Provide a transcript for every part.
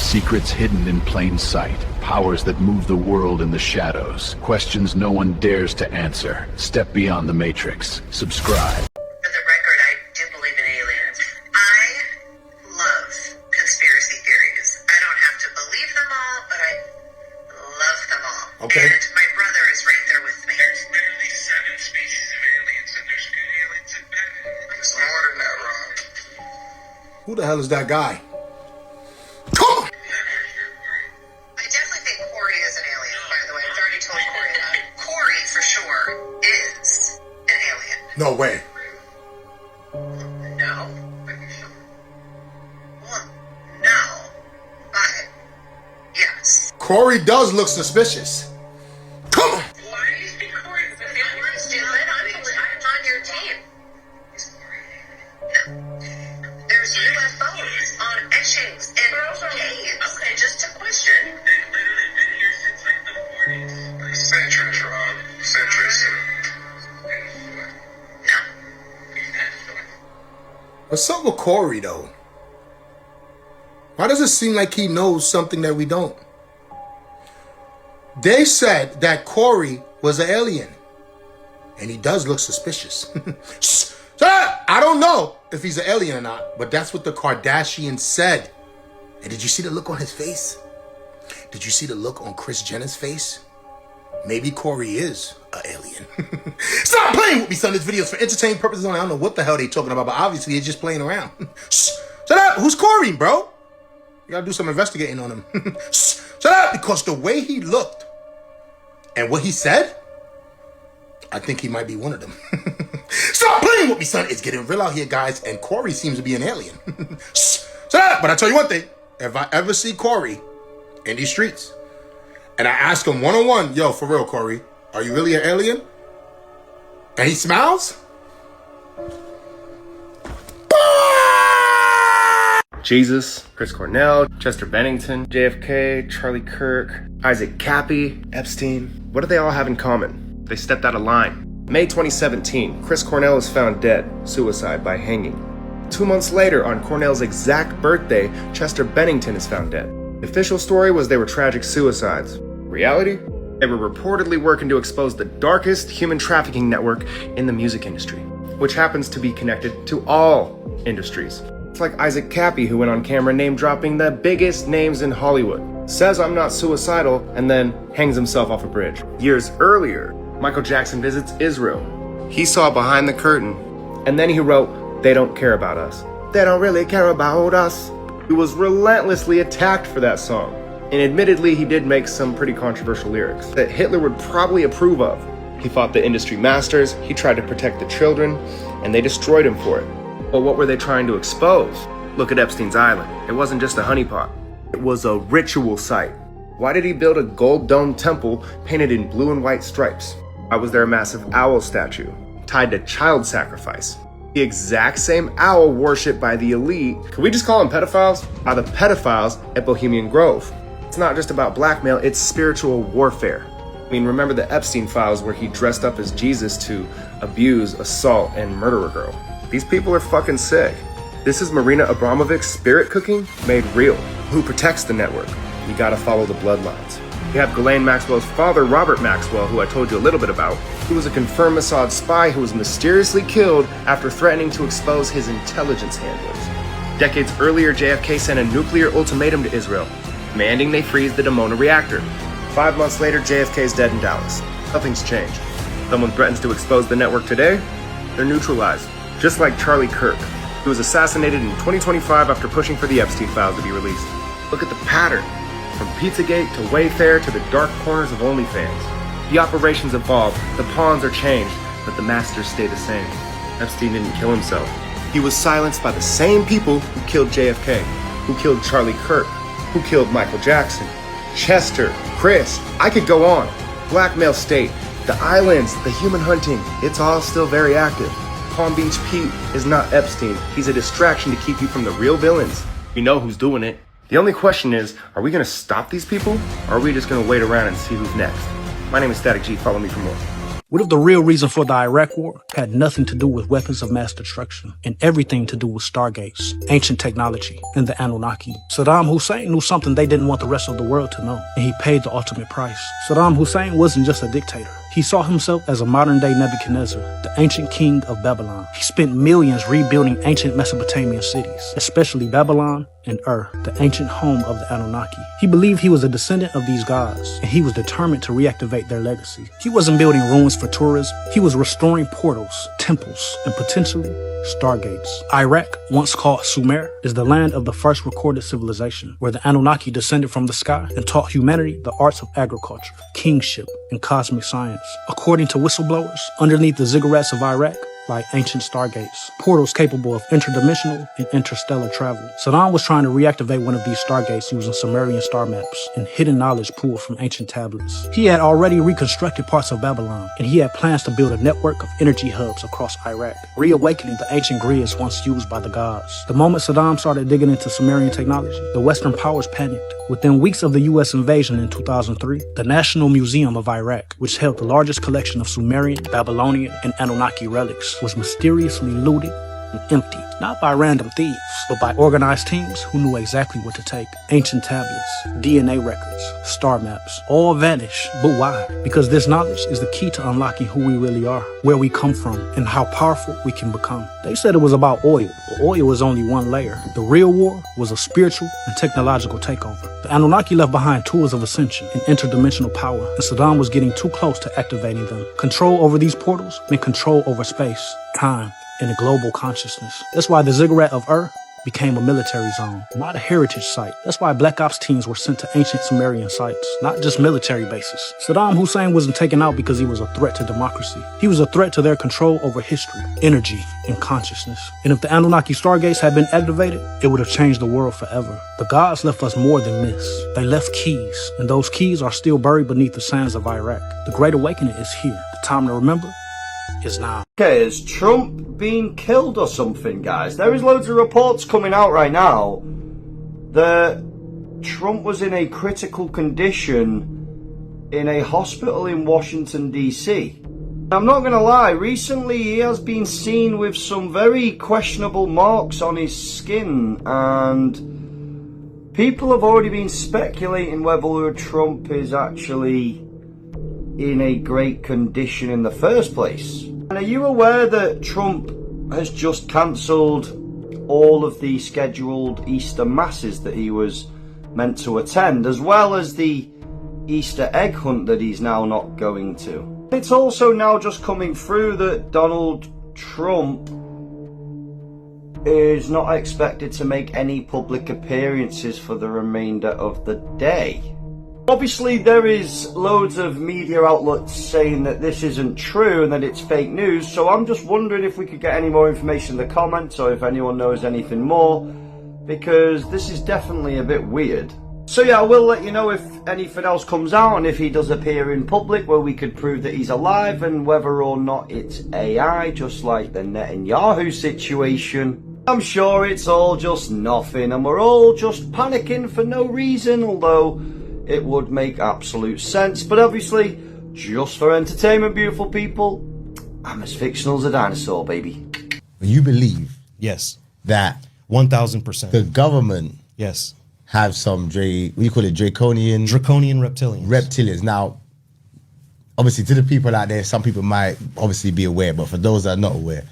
Secrets hidden in plain sight. Powers that move the world in the shadows. Questions no one dares to answer. Step beyond the Matrix. Subscribe. For the record, I do believe in aliens. I love conspiracy theories. I don't have to believe them all, but I love them all. Okay. And my brother is right there with me. There's literally 7 species of aliens, and there's good aliens and bad aliens. It's more than that, Ron. Who the hell is that guy? I definitely think Corey is an alien, by the way. I've already told Corey that. Corey, for sure, is an alien. No way. No. Well, no. But, yes. Corey does look suspicious. Come on. Why do you think Corey is an alien? Stupid. I'm on your team. No. There's UFOs on etchings and caves. Okay, just a question. They've literally been here since like the 40s. Centuries, Ron. Centuries. No. What's up with Corey, though? Why does it seem like he knows something that we don't? They said that Corey was an alien. And he does look suspicious. I don't know if he's an alien or not, but that's what the Kardashians said. And did you see the look on his face? Did you see the look on Kris Jenner's face? Maybe Corey is an alien. Stop playing with me, son. This video is for entertainment purposes only. I don't know what the hell they talking about, but obviously they're just playing around. Shut up. Who's Corey, bro? You gotta do some investigating on him. Shut up, because the way he looked and what he said, I think he might be one of them. Stop playing with me, son. It's getting real out here, guys, and Corey seems to be an alien. Shut up. But I tell you one thing. If I ever see Corey in these streets and I ask him one-on-one, yo, for real, Corey, are you really an alien? And he smiles? Jesus, Chris Cornell, Chester Bennington, JFK, Charlie Kirk, Isaac Cappy, Epstein. What do they all have in common? They stepped out of line. May 2017, Chris Cornell is found dead, suicide by hanging. 2 months later, on Cornell's exact birthday, Chester Bennington is found dead. The official story was they were tragic suicides. Reality? They were reportedly working to expose the darkest human trafficking network in the music industry, which happens to be connected to all industries. It's like Isaac Cappy, who went on camera name-dropping the biggest names in Hollywood, says I'm not suicidal, and then hangs himself off a bridge. Years earlier, Michael Jackson visits Israel. He saw behind the curtain, and then he wrote, "They don't care about us. They don't really care about us." He was relentlessly attacked for that song. And admittedly, he did make some pretty controversial lyrics that Hitler would probably approve of. He fought the industry masters, he tried to protect the children, and they destroyed him for it. But what were they trying to expose? Look at Epstein's Island. It wasn't just a honeypot. It was a ritual site. Why did he build a gold-domed temple painted in blue and white stripes? Why was there a massive owl statue tied to child sacrifice? The exact same owl worshipped by the elite, can we just call them pedophiles? By the pedophiles at Bohemian Grove. It's not just about blackmail, it's spiritual warfare. I mean, remember the Epstein files where he dressed up as Jesus to abuse, assault, and murder a girl. These people are fucking sick. This is Marina Abramovic's spirit cooking made real. Who protects the network? You gotta follow the bloodlines. You have Ghislaine Maxwell's father, Robert Maxwell, who I told you a little bit about. He was a confirmed Mossad spy who was mysteriously killed after threatening to expose his intelligence handlers. Decades earlier, JFK sent a nuclear ultimatum to Israel, demanding they freeze the Dimona reactor. 5 months later, JFK is dead in Dallas. Nothing's changed. Someone threatens to expose the network today, they're neutralized. Just like Charlie Kirk, who was assassinated in 2025 after pushing for the Epstein files to be released. Look at the pattern. From Pizzagate to Wayfair to the dark corners of OnlyFans. The operations evolve, the pawns are changed, but the masters stay the same. Epstein didn't kill himself. He was silenced by the same people who killed JFK, who killed Charlie Kirk, who killed Michael Jackson, Chester, Chris, I could go on. Blackmail State, the islands, the human hunting, it's all still very active. Palm Beach Pete is not Epstein. He's a distraction to keep you from the real villains. You know who's doing it. The only question is, are we gonna stop these people? Or are we just gonna wait around and see who's next? My name is Static G, follow me for more. What if the real reason for the Iraq War had nothing to do with weapons of mass destruction and everything to do with stargates, ancient technology, and the Anunnaki? Saddam Hussein knew something they didn't want the rest of the world to know, and he paid the ultimate price. Saddam Hussein wasn't just a dictator. He saw himself as a modern-day Nebuchadnezzar, the ancient king of Babylon. He spent millions rebuilding ancient Mesopotamian cities, especially Babylon and Ur, the ancient home of the Anunnaki. He believed he was a descendant of these gods, and he was determined to reactivate their legacy. He wasn't building ruins for tourism. He was restoring portals, temples, and potentially stargates. Iraq, once called Sumer, is the land of the first recorded civilization, where the Anunnaki descended from the sky and taught humanity the arts of agriculture, kingship, and cosmic science. According to whistleblowers, underneath the ziggurats of Iraq lie ancient stargates, portals capable of interdimensional and interstellar travel. Saddam was trying to reactivate one of these stargates using Sumerian star maps and hidden knowledge pulled from ancient tablets. He had already reconstructed parts of Babylon, and he had plans to build a network of energy hubs across Iraq, reawakening the ancient grids once used by the gods. The moment Saddam started digging into Sumerian technology, the Western powers panicked. Within weeks of the U.S. invasion in 2003, the National Museum of Iraq, which held the largest collection of Sumerian, Babylonian, and Anunnaki relics, was mysteriously looted and emptied, not by random thieves, but by organized teams who knew exactly what to take. Ancient tablets, DNA records, star maps, all vanish. But why? Because this knowledge is the key to unlocking who we really are, where we come from, and how powerful we can become. They said it was about oil, but oil was only one layer. The real war was a spiritual and technological takeover. The Anunnaki left behind tools of ascension and interdimensional power, and Saddam was getting too close to activating them. Control over these portals meant control over space, time, and a global consciousness. That's why the ziggurat of Ur became a military zone, not a heritage site. That's why Black Ops teams were sent to ancient Sumerian sites, not just military bases. Saddam Hussein wasn't taken out because he was a threat to democracy. He was a threat to their control over history, energy, and consciousness. And if the Anunnaki stargates had been activated, it would have changed the world forever. The gods left us more than myths. They left keys, and those keys are still buried beneath the sands of Iraq. The Great Awakening is here. The time to remember is now. Okay, has Trump been killed or something, guys? There is loads of reports coming out right now that Trump was in a critical condition in a hospital in Washington, D.C. I'm not going to lie, recently he has been seen with some very questionable marks on his skin, and people have already been speculating whether Trump is actually in a great condition in the first place. And are you aware that Trump has just cancelled all of the scheduled Easter masses that he was meant to attend, as well as the Easter egg hunt that he's now not going to? It's also now just coming through that Donald Trump is not expected to make any public appearances for the remainder of the day. Obviously, there is loads of media outlets saying that this isn't true and that it's fake news, so I'm just wondering if we could get any more information in the comments, or if anyone knows anything more, because this is definitely a bit weird. So yeah, I will let you know if anything else comes out, and if he does appear in public where we could prove that he's alive, and whether or not it's AI, just like the Netanyahu situation. I'm sure it's all just nothing, and we're all just panicking for no reason, although it would make absolute sense. But obviously, just for entertainment, beautiful people, I'm as fictional as a dinosaur, baby. You believe, yes, that 1000%. the government, yes, have some draconian reptilians. Now, obviously, to the people out there, some people might obviously be aware, but for those that are not aware,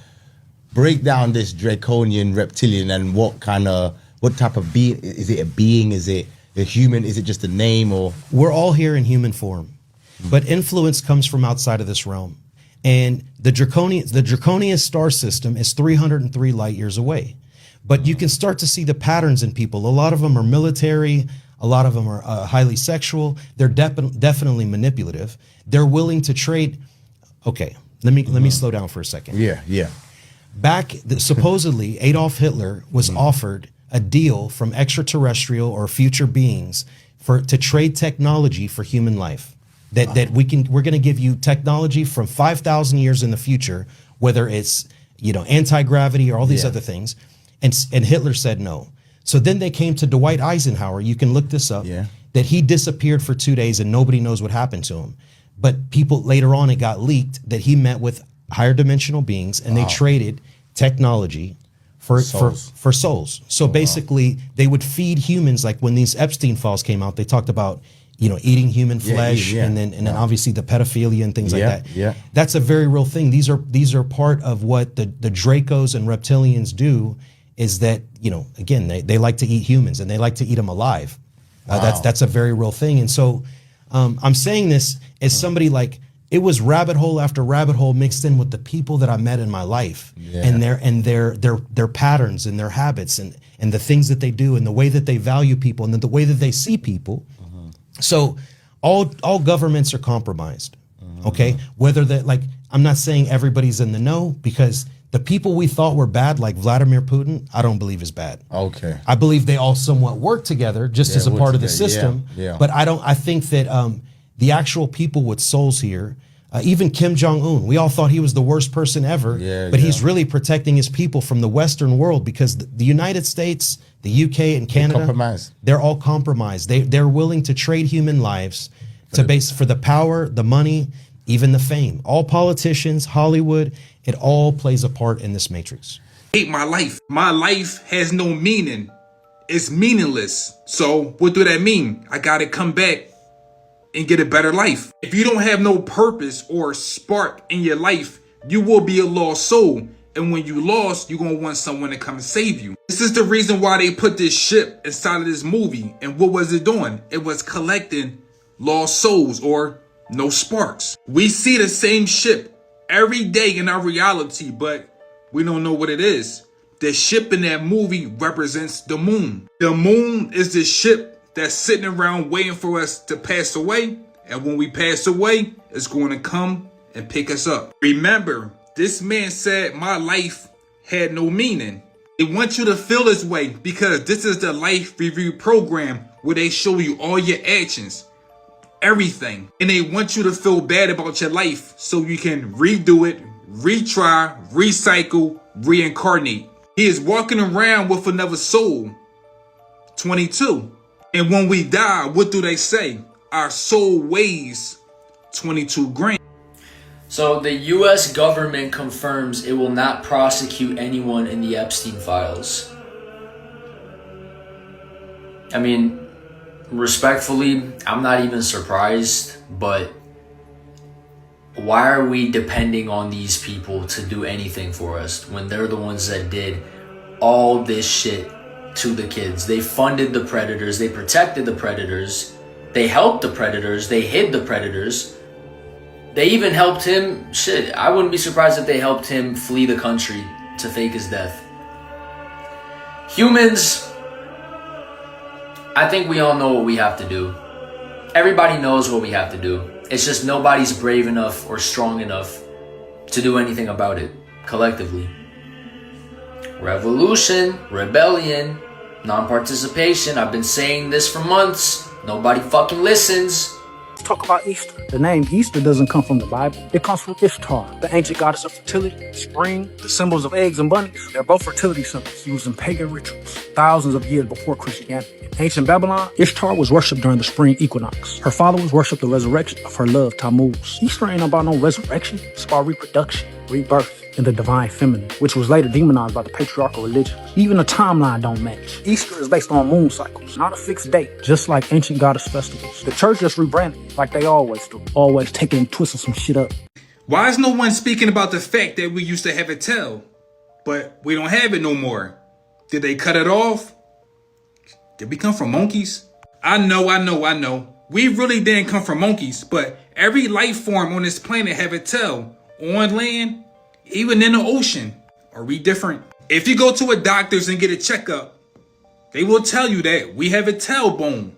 break down this draconian reptilian and what type of being is it? A being? Is it a human? Is it just a name? Or we're all here in human form, but influence comes from outside of this realm. And the draconian star system is 303 light years away. But you can start to see the patterns in people. A lot of them are military. A lot of them are highly sexual. They're definitely manipulative. They're willing to trade. Okay, let me slow down for a second. Yeah. Supposedly Adolf Hitler was offered a deal from extraterrestrial or future beings to trade technology for human life. That we're going to give you technology from 5,000 years in the future, whether it's anti-gravity or all these other things. And Hitler said no. So then they came to Dwight Eisenhower. You can look this up. Yeah. That he disappeared for 2 days and nobody knows what happened to him. But people later on, it got leaked that he met with higher dimensional beings, and they traded technology for souls. So basically, they would feed humans. Like when these Epstein files came out, they talked about eating human flesh, and then obviously the pedophilia and things like that. Yeah, that's a very real thing. These are part of what the Dracos and reptilians do. Is that again they like to eat humans, and they like to eat them alive. That's a very real thing. And so I'm saying this as somebody like. It was rabbit hole after rabbit hole mixed in with the people that I met in my life, and their patterns and their habits and the things that they do and the way that they value people and the way that they see people. So all governments are compromised. Okay, whether that I'm not saying everybody's in the know, because the people we thought were bad, like Vladimir Putin, I don't believe is bad. Okay, I believe they all somewhat work together just as a part of the system. But I think that the actual people with souls here, even Kim Jong-un, we all thought he was the worst person ever, but he's really protecting his people from the Western world, because the United States, the UK, and Canada, they're all compromised. They're willing to trade human lives for the power, the money, even the fame. All politicians, Hollywood, it all plays a part in this matrix. I hate my life. My life has no meaning. It's meaningless. So what do that mean? I gotta come back and get a better life. If you don't have no purpose or spark in your life, you will be a lost soul. And when you lost, you're gonna want someone to come and save you. This is the reason why they put this ship inside of this movie. And what was it doing? It was collecting lost souls or no sparks. We see the same ship every day in our reality, but we don't know what it is. The ship in that movie represents the moon. The moon is the ship that's sitting around waiting for us to pass away. And when we pass away, it's going to come and pick us up. Remember, this man said my life had no meaning. They want you to feel this way because this is the life review program where they show you all your actions, everything. And they want you to feel bad about your life so you can redo it, retry, recycle, reincarnate. He is walking around with another soul, 22. And when we die, what do they say? Our soul weighs 22 grams. So the US government confirms it will not prosecute anyone in the Epstein files. I mean, respectfully, I'm not even surprised, but why are we depending on these people to do anything for us when they're the ones that did all this shit to the kids? They funded the predators, they protected the predators, they helped the predators, they hid the predators. They even helped him, I wouldn't be surprised if they helped him flee the country to fake his death. Humans, I think we all know what we have to do. Everybody knows what we have to do. It's just nobody's brave enough or strong enough to do anything about it collectively. Revolution, rebellion, non-participation. I've been saying this for months. Nobody fucking listens. Let's talk about Easter. The name Easter doesn't come from the Bible. It comes from Ishtar, the ancient goddess of fertility, spring, the symbols of eggs and bunnies. They're both fertility symbols used in pagan rituals thousands of years before Christianity. In ancient Babylon, Ishtar was worshipped during the spring equinox. Her followers worshipped the resurrection of her love, Tammuz. Easter ain't about no resurrection. It's about reproduction, rebirth, and the divine feminine, which was later demonized by the patriarchal religion. Even the timeline don't match. Easter is based on moon cycles, not a fixed date, just like ancient goddess festivals. The church just rebranded like they always do, always taking and twisting some shit up. Why is no one speaking about the fact that we used to have a tail, but we don't have it no more? Did they cut it off? Did we come from monkeys? I know. We really didn't come from monkeys, but every life form on this planet have a tail. On land, even in the ocean. Are we different? If you go to a doctor's and get a checkup, they will tell you that we have a tailbone.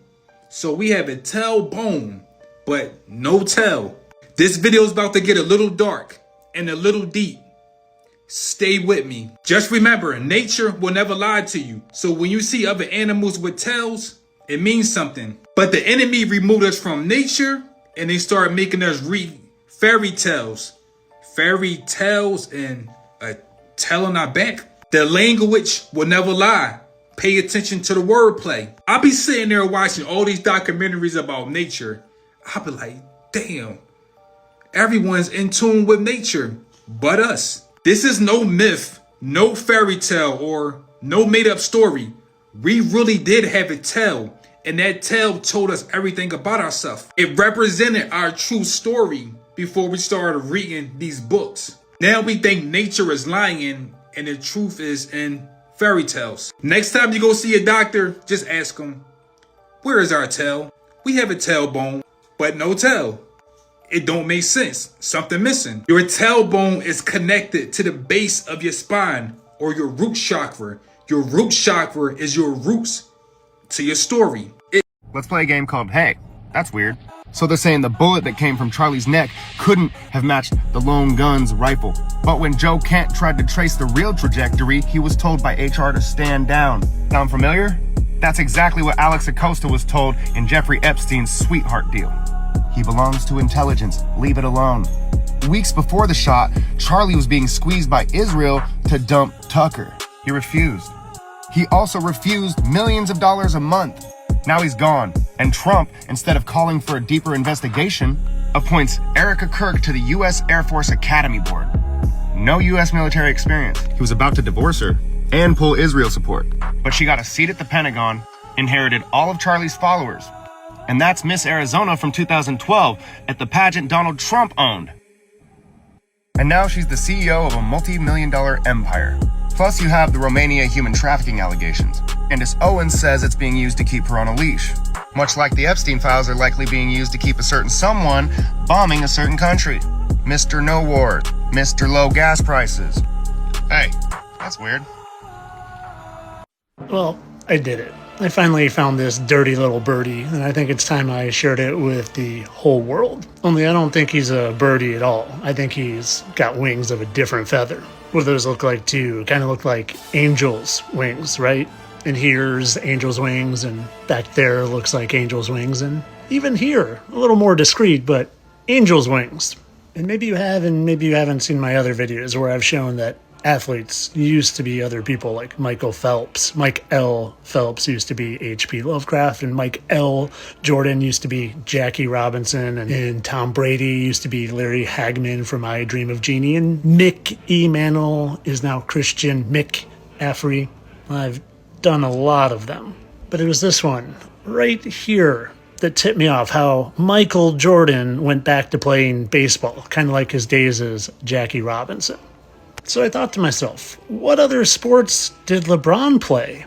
So we have a tailbone, but no tail. This video is about to get a little dark and a little deep. Stay with me. Just remember, nature will never lie to you. So when you see other animals with tails, it means something. But the enemy removed us from nature and they started making us read fairy tales. Fairy tales and a tail on our back. The language will never lie. Pay attention to the wordplay. I'll be sitting there watching all these documentaries about nature. I'll be like, damn, Everyone's in tune with nature, but us. This is no myth, no fairy tale, or no made-up story. We really did have a tale, and that tale told us everything about ourselves. It represented our true story before we started reading these books. Now we think nature is lying, and the truth is in fairy tales. Next time you go see a doctor, just ask him, where is our tail? We have a tailbone, but no tail. It don't make sense. Something missing. Your tailbone is connected to the base of your spine or your root chakra. Your root chakra is your roots to your story. Let's play a game called Hey, That's Weird. So they're saying the bullet that came from Charlie's neck couldn't have matched the lone gun's rifle. But when Joe Kent tried to trace the real trajectory, he was told by HR to stand down. Sound familiar? That's exactly what Alex Acosta was told in Jeffrey Epstein's sweetheart deal. He belongs to intelligence. Leave it alone. Weeks before the shot, Charlie was being squeezed by Israel to dump Tucker. He refused. He also refused millions of dollars a month. Now he's gone, and Trump, instead of calling for a deeper investigation, appoints Erica Kirk to the U.S. Air Force Academy Board. No U.S. military experience. He was about to divorce her and pull Israel support. But she got a seat at the Pentagon, inherited all of Charlie's followers. And that's Miss Arizona from 2012 at the pageant Donald Trump owned. And now she's the CEO of a multi-million-dollar empire. Plus you have the Romania human trafficking allegations. Candace Owens says it's being used to keep her on a leash. Much like the Epstein files are likely being used to keep a certain someone bombing a certain country. Mr. No War, Mr. Low Gas Prices. Hey, that's weird. Well, I did it. I finally found this dirty little birdie, and I think it's time I shared it with the whole world. Only I don't think he's a birdie at all. I think he's got wings of a different feather. What do those look like too? Kind of look like angels' wings, right? And here's angel's wings, and back there looks like angel's wings, and even here, a little more discreet, but angel's wings. And maybe you have, and maybe you haven't seen my other videos where I've shown that athletes used to be other people like Michael Phelps. Mike L. Phelps used to be H.P. Lovecraft, and Mike L. Jordan used to be Jackie Robinson, and Tom Brady used to be Larry Hagman from I Dream of Jeannie, and Mick Emanuel is now Christian McCaffrey. I've done a lot of them, but it was this one right here that tipped me off how Michael Jordan went back to playing baseball, kind of like his days as Jackie Robinson. So I thought to myself, what other sports did LeBron play?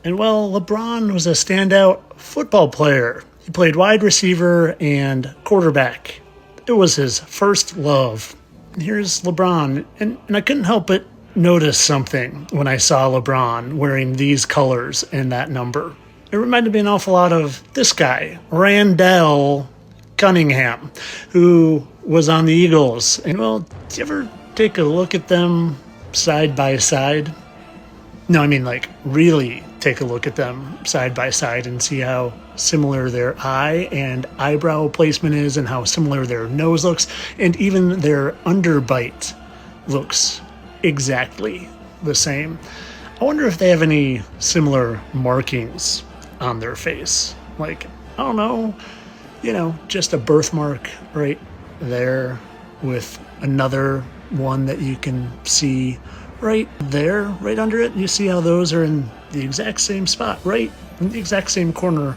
And well, LeBron was a standout football player. He played wide receiver and quarterback. It was his first love. And here's LeBron, and I couldn't help but notice something when I saw LeBron wearing these colors and that number. It reminded me an awful lot of this guy, Randall Cunningham, who was on the Eagles. And well, do you ever take a look at them side by side? No, I mean like really take a look at them side by side and see how similar their eye and eyebrow placement is, and how similar their nose looks, and even their underbite looks exactly the same. I wonder if they have any similar markings on their face. Like, I don't know, just a birthmark right there with another one that you can see right there, right under it. You see how those are in the exact same spot, right in the exact same corner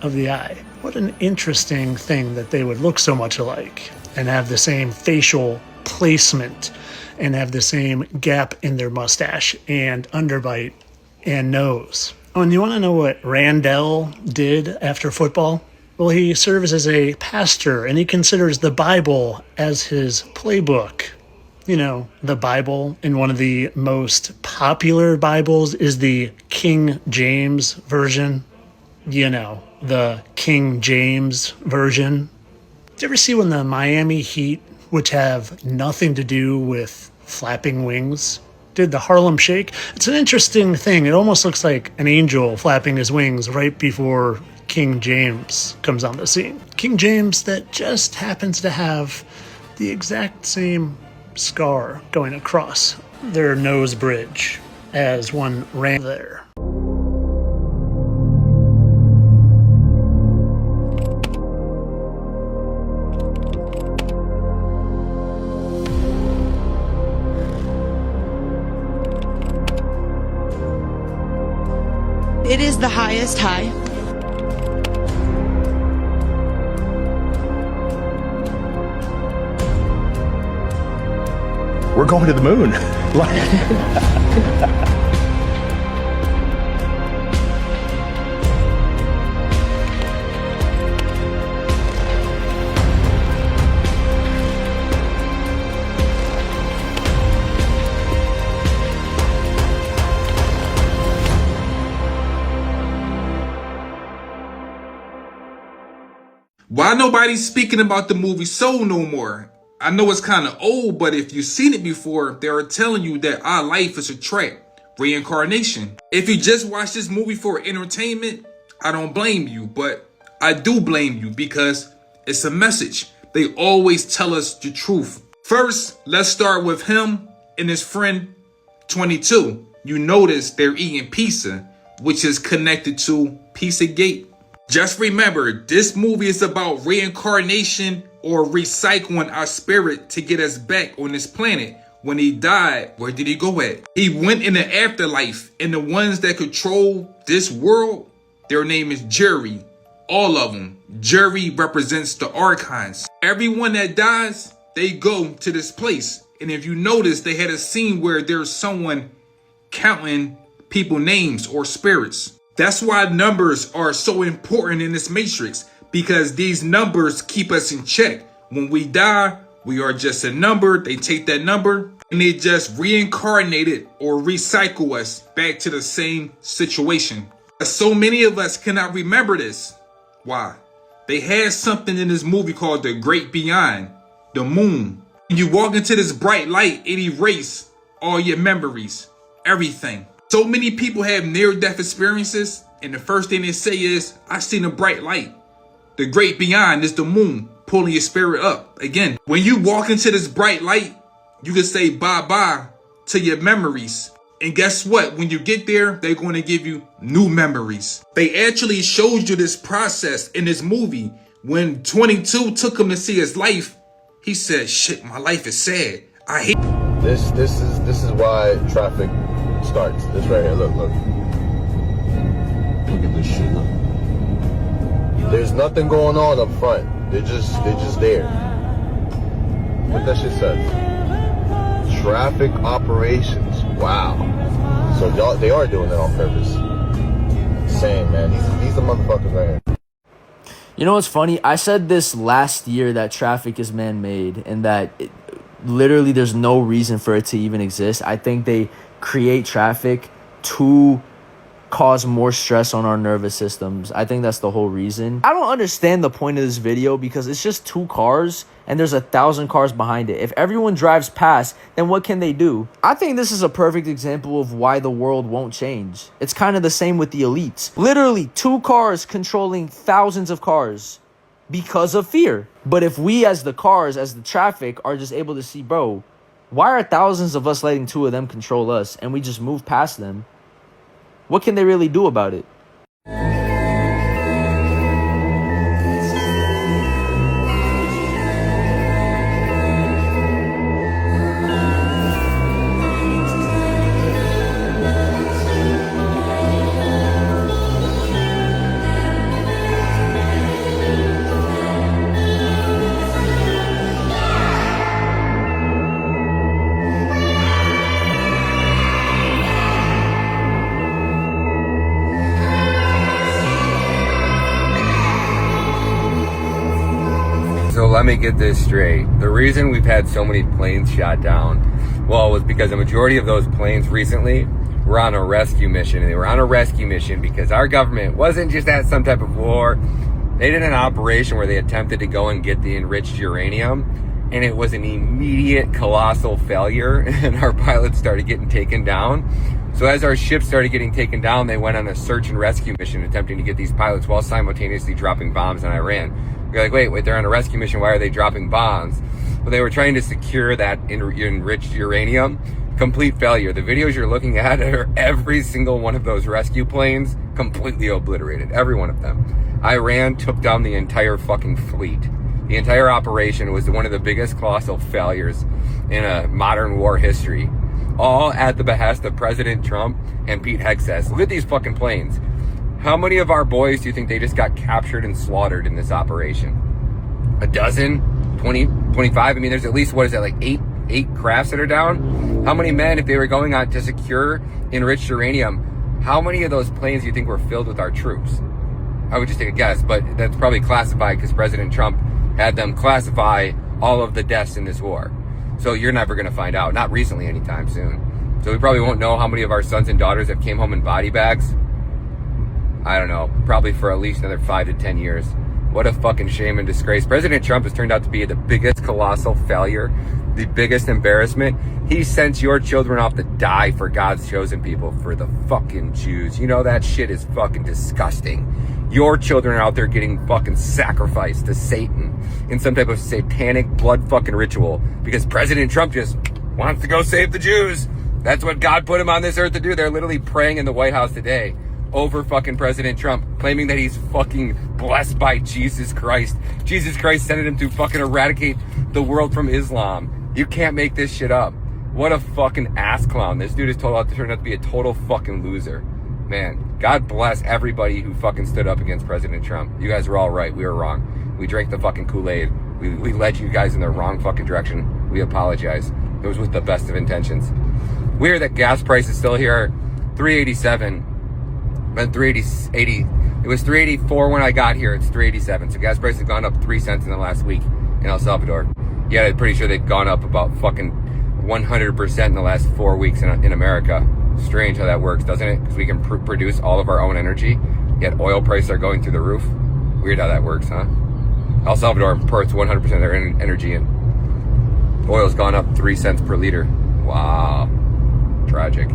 of the eye. What an interesting thing that they would look so much alike and have the same facial placement and have the same gap in their mustache and underbite and nose. Oh, and you want to know what Randall did after football? Well, he serves as a pastor, and he considers the Bible as his playbook. The Bible, in one of the most popular Bibles, is the King James Version. The King James Version. Did you ever see when the Miami Heat, which have nothing to do with flapping wings, did the Harlem Shake? It's an interesting thing. It almost looks like an angel flapping his wings right before King James comes on the scene. King James that just happens to have the exact same scar going across their nose bridge as one ran there. is the highest high? We're going to the moon. Why nobody's speaking about the movie Soul no more? I know it's kind of old, but if you've seen it before, they are telling you that our life is a trap, reincarnation. If you just watch this movie for entertainment, I don't blame you, but I do blame you because it's a message. They always tell us the truth. First, let's start with him and his friend 22. You notice they're eating pizza, which is connected to Pizzagate. Just remember, this movie is about reincarnation or recycling our spirit to get us back on this planet. When he died, where did he go at? He went in the afterlife, and the ones that control this world, their name is jury. All of them. Jury represents the archons. Everyone that dies, they go to this place. And if you notice, they had a scene where there's someone counting people's names or spirits. That's why numbers are so important in this matrix, because these numbers keep us in check. When we die, we are just a number. They take that number and they just reincarnate it or recycle us back to the same situation. So many of us cannot remember this. Why? They had something in this movie called The Great Beyond, the moon. When you walk into this bright light, it erases all your memories, everything. So many people have near-death experiences, and the first thing they say is, I seen a bright light. The great beyond is the moon, pulling your spirit up. Again, when you walk into this bright light, you can say bye-bye to your memories. And guess what? When you get there, they're going to give you new memories. They actually showed you this process in this movie. When 22 took him to see his life, he said, shit, my life is sad. I hate This is why traffic starts. This right here, look. Look at this shit, look. There's nothing going on up front. They're just there. What that shit says? Traffic operations. Wow. So they are doing it on purpose. Insane, man. These are motherfuckers right here. You know what's funny? I said this last year that traffic is man-made and that literally there's no reason for it to even exist. I think they create traffic to cause more stress on our nervous systems. I think that's the whole reason. I don't understand the point of this video because it's just 2 cars and there's 1,000 cars behind it. If everyone drives past, then what can they do? I think this is a perfect example of why the world won't change. It's kind of the same with the elites. Literally 2 cars controlling thousands of cars because of fear. But if we as the cars, as the traffic, are just able to see, bro, why are thousands of us letting 2 of them control us and we just move past them? What can they really do about it? So let me get this straight. The reason we've had so many planes shot down, well, was because the majority of those planes recently were on a rescue mission. And they were on a rescue mission because our government wasn't just at some type of war. They did an operation where they attempted to go and get the enriched uranium. And it was an immediate colossal failure. And our pilots started getting taken down. So as our ships started getting taken down, they went on a search and rescue mission attempting to get these pilots while simultaneously dropping bombs in Iran. You're like, wait, they're on a rescue mission. Why are they dropping bombs? Well, they were trying to secure that enriched uranium. Complete failure. The videos you're looking at are every single one of those rescue planes completely obliterated. Every one of them. Iran took down the entire fucking fleet. The entire operation was one of the biggest colossal failures in a modern war history. All at the behest of President Trump and Pete Hegseth. Look at these fucking planes. How many of our boys do you think they just got captured and slaughtered in this operation? A dozen? 20? 25? I mean, there's at least, what is that, like eight crafts that are down? How many men, if they were going on to secure enriched uranium, how many of those planes do you think were filled with our troops? I would just take a guess, but that's probably classified because President Trump had them classify all of the deaths in this war. So you're never going to find out, not recently anytime soon. So we probably won't know how many of our sons and daughters have came home in body bags. I don't know, probably for at least another 5 to 10 years. What a fucking shame and disgrace. President Trump has turned out to be the biggest colossal failure, the biggest embarrassment. He sends your children off to die for God's chosen people, for the fucking Jews. You know, that shit is fucking disgusting. Your children are out there getting fucking sacrificed to Satan in some type of satanic blood fucking ritual because President Trump just wants to go save the Jews. That's what God put him on this earth to do. They're literally praying in the White House today over fucking President Trump, claiming that he's fucking blessed by Jesus Christ. Jesus Christ sent him to fucking eradicate the world from Islam. You can't make this shit up. What a fucking ass clown. This dude is turned out to be a total fucking loser. Man, God bless everybody who fucking stood up against President Trump. You guys were all right. We were wrong. We drank the fucking Kool-Aid. We led you guys in the wrong fucking direction. We apologize. It was with the best of intentions. Weird that gas prices still here, $3.87. But 380, it was 384 when I got here. It's 387. So gas prices have gone up 3 cents in the last week in El Salvador. Yeah, I'm pretty sure they've gone up about fucking 100% in the last 4 weeks in America. Strange how that works, doesn't it? Because we can produce all of our own energy, yet oil prices are going through the roof. Weird how that works, huh? El Salvador imports 100% of their energy, and oil's gone up 3 cents per liter. Wow, tragic.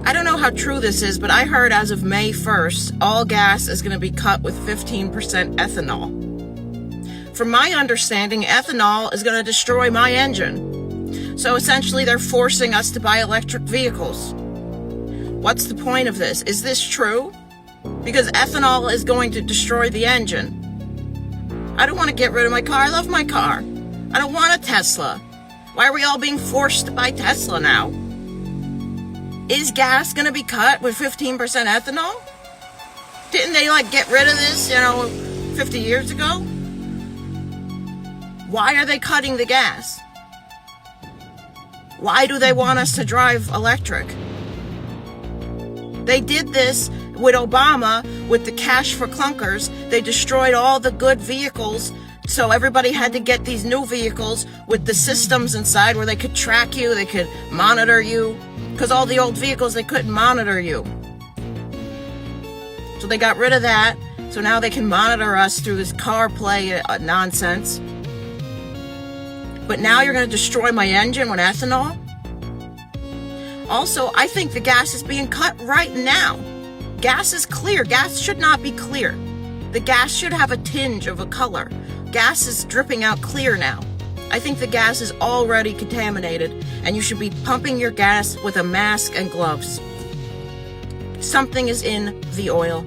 I don't know how true this is, but I heard as of May 1st, all gas is going to be cut with 15% ethanol. From my understanding, ethanol is going to destroy my engine. So essentially, they're forcing us to buy electric vehicles. What's the point of this? Is this true? Because ethanol is going to destroy the engine. I don't want to get rid of my car. I love my car. I don't want a Tesla. Why are we all being forced to buy Tesla now? Is gas going to be cut with 15% ethanol? Didn't they get rid of this, 50 years ago? Why are they cutting the gas? Why do they want us to drive electric? They did this with Obama, with the cash for clunkers. They destroyed all the good vehicles, so everybody had to get these new vehicles with the systems inside where they could track you, they could monitor you. Because all the old vehicles, they couldn't monitor you. So they got rid of that. So now they can monitor us through this CarPlay nonsense. But now you're going to destroy my engine with ethanol? Also, I think the gas is being cut right now. Gas is clear. Gas should not be clear. The gas should have a tinge of a color. Gas is dripping out clear now. I think the gas is already contaminated, and you should be pumping your gas with a mask and gloves. Something is in the oil.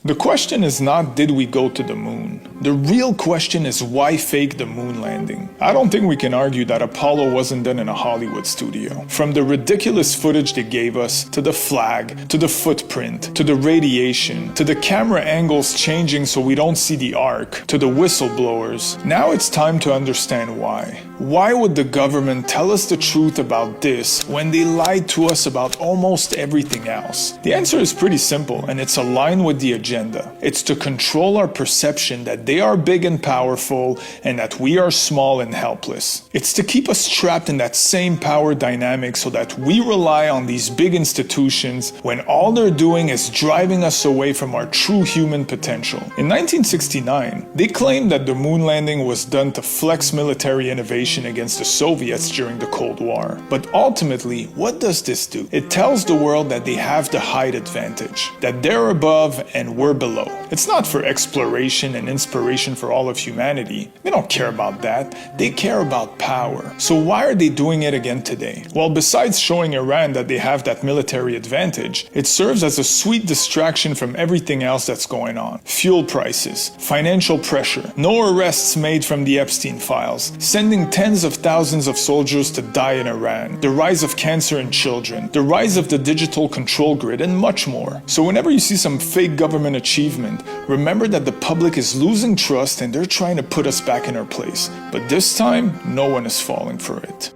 The question is not, did we go to the moon? The real question is, why fake the moon landing? I don't think we can argue that Apollo wasn't done in a Hollywood studio. From the ridiculous footage they gave us, to the flag, to the footprint, to the radiation, to the camera angles changing so we don't see the arc, to the whistleblowers, now it's time to understand why. Why would the government tell us the truth about this when they lied to us about almost everything else? The answer is pretty simple, and it's aligned with the agenda. It's to control our perception that they are big and powerful and that we are small and helpless. It's to keep us trapped in that same power dynamic so that we rely on these big institutions when all they're doing is driving us away from our true human potential. In 1969, they claimed that the moon landing was done to flex military innovation against the Soviets during the Cold War. But ultimately, what does this do? It tells the world that they have the height advantage, that they're above and we're below. It's not for exploration and inspiration for all of humanity. They don't care about that. They care about power. So why are they doing it again today? Well, besides showing Iran that they have that military advantage, it serves as a sweet distraction from everything else that's going on. Fuel prices, financial pressure, no arrests made from the Epstein files, sending tens of thousands of soldiers to die in Iran, the rise of cancer in children, the rise of the digital control grid, and much more. So whenever you see some fake government achievement, remember that the public is losing trust and they're trying to put us back in our place. But this time, no one is falling for it.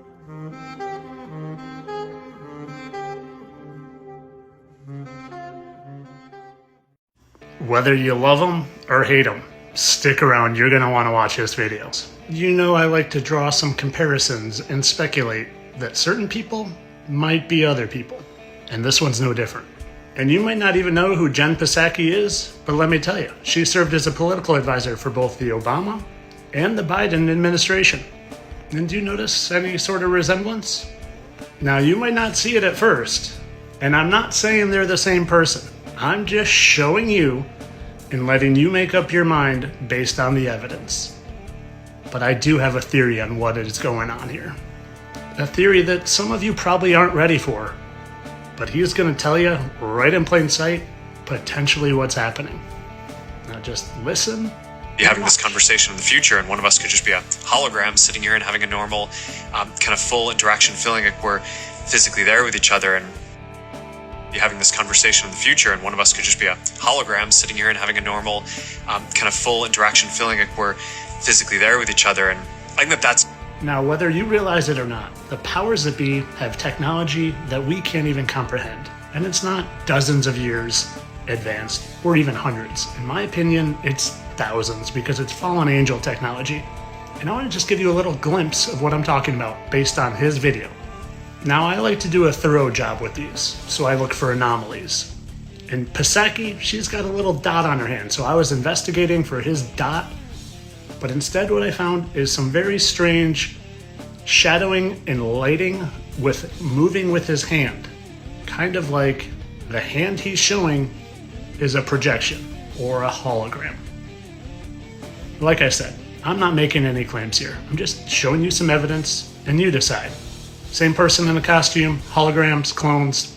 Whether you love him or hate him, stick around, you're going to want to watch his videos. You know I like to draw some comparisons and speculate that certain people might be other people, and this one's no different. And you might not even know who Jen Psaki is, but let me tell you, she served as a political advisor for both the Obama and the Biden administration. And do you notice any sort of resemblance? Now, you might not see it at first, and I'm not saying they're the same person. I'm just showing you and letting you make up your mind based on the evidence. But I do have a theory on what is going on here. A theory that some of you probably aren't ready for, but he's going to tell you right in plain sight potentially what's happening. Now just listen. Be having this conversation in the future, and one of us could just be a hologram sitting here and having a normal kind of full interaction, feeling like we're physically there with each other, and be having this conversation in the future, and one of us could just be a hologram sitting here and having a normal kind of full interaction, feeling like we're physically there with each other. And I think that's... Now, whether you realize it or not, the powers that be have technology that we can't even comprehend. And it's not dozens of years advanced, or even hundreds. In my opinion, it's thousands, because it's fallen angel technology. And I want to just give you a little glimpse of what I'm talking about based on his video. Now, I like to do a thorough job with these, so I look for anomalies. And Psaki, she's got a little dot on her hand, so I was investigating for his dot, but instead what I found is some very strange shadowing and lighting with moving with his hand. Kind of like the hand he's showing is a projection or a hologram. Like I said, I'm not making any claims here. I'm just showing you some evidence, and you decide. Same person in a costume, holograms, clones,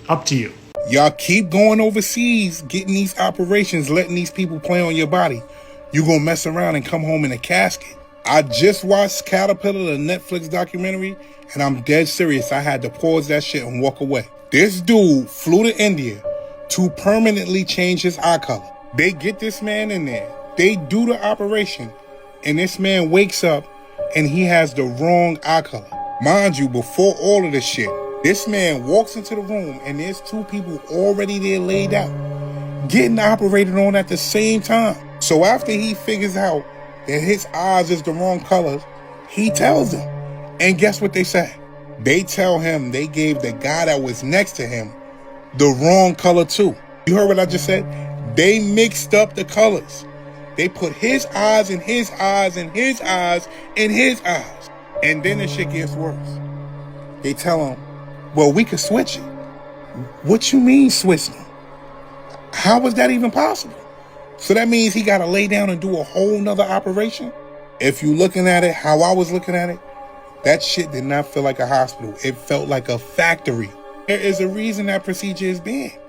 up to you. Y'all keep going overseas, getting these operations, letting these people play on your body. You gonna mess around and come home in a casket. I just watched Caterpillar, the Netflix documentary, and I'm dead serious. I had to pause that shit and walk away. This dude flew to India to permanently change his eye color. They get this man in there. They do the operation, and this man wakes up and he has the wrong eye color. Mind you, before all of this shit, this man walks into the room and there's two people already there laid out, getting operated on at the same time. So after he figures out that his eyes is the wrong color, he tells them. And guess what they say? They tell him they gave the guy that was next to him the wrong color too. You heard what I just said? They mixed up the colors. They put his eyes and his eyes and his eyes and his eyes. And then the shit gets worse. They tell him, well, we could switch it. What you mean switch them? How was that even possible? So that means he got to lay down and do a whole nother operation? If you looking at it how I was looking at it, that shit did not feel like a hospital. It felt like a factory. There is a reason that procedure is banned.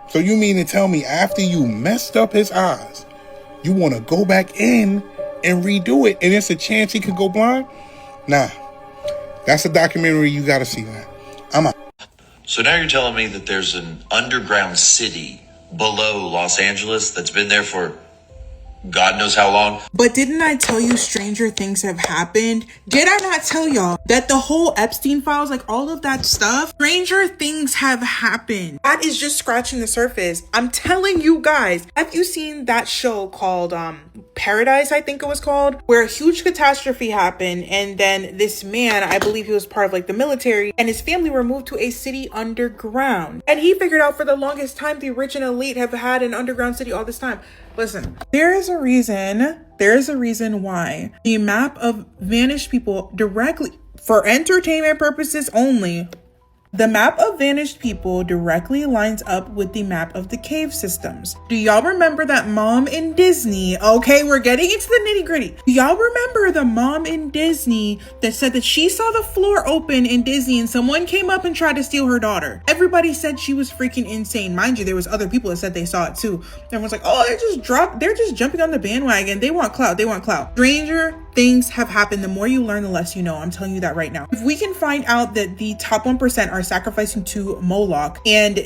So you mean to tell me after you messed up his eyes, you want to go back in and redo it, and it's a chance he could go blind? Nah, that's a documentary you got to see, man. I'm out. So now you're telling me that there's an underground city below Los Angeles that's been there for God knows how long. But didn't I tell you stranger things have happened? Did I not tell y'all that the whole Epstein files, like all of that stuff, stranger things have happened? That is just scratching the surface. I'm telling you guys, have you seen that show called Paradise, I think it was called, where a huge catastrophe happened and then this man, I believe he was part of like the military, and his family were moved to a city underground. And he figured out for the longest time the rich and elite have had an underground city all this time. Listen, there is a reason why the map of vanished people directly for entertainment purposes only The map of vanished people directly lines up with the map of the cave systems. Do y'all remember that mom in Disney? Okay, we're getting into the nitty gritty. Do y'all remember the mom in Disney that said that she saw the floor open in Disney and someone came up and tried to steal her daughter? Everybody said she was freaking insane. Mind you, there was other people that said they saw it too. Everyone's like, oh, they're just jumping on the bandwagon. They want clout. Stranger things have happened. The more you learn, the less you know. I'm telling you that right now. If we can find out that the top 1% are sacrificing to Moloch, and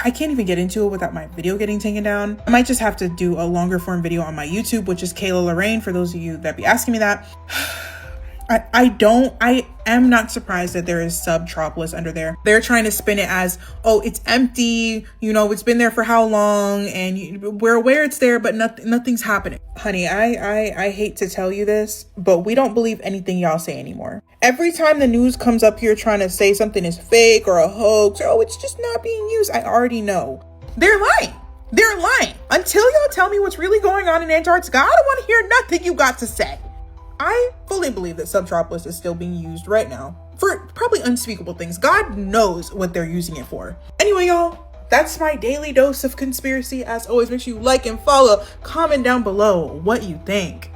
I can't even get into it without my video getting taken down. I might just have to do a longer form video on my YouTube, which is Kayla Lorraine, for those of you that be asking me that. I am not surprised that there is Subtropolis under there. They're trying to spin it as, oh, it's empty, it's been there for how long, and we're aware it's there, but nothing's happening. Honey, I hate to tell you this, but we don't believe anything y'all say anymore. Every time the news comes up here trying to say something is fake or a hoax, or, oh, it's just not being used, I already know. They're lying. They're lying. Until y'all tell me what's really going on in Antarctica, I don't want to hear nothing you got to say. I fully believe that Subtropolis is still being used right now for probably unspeakable things. God knows what they're using it for. Anyway, y'all, that's my daily dose of conspiracy. As always, make sure you like and follow, comment down below what you think.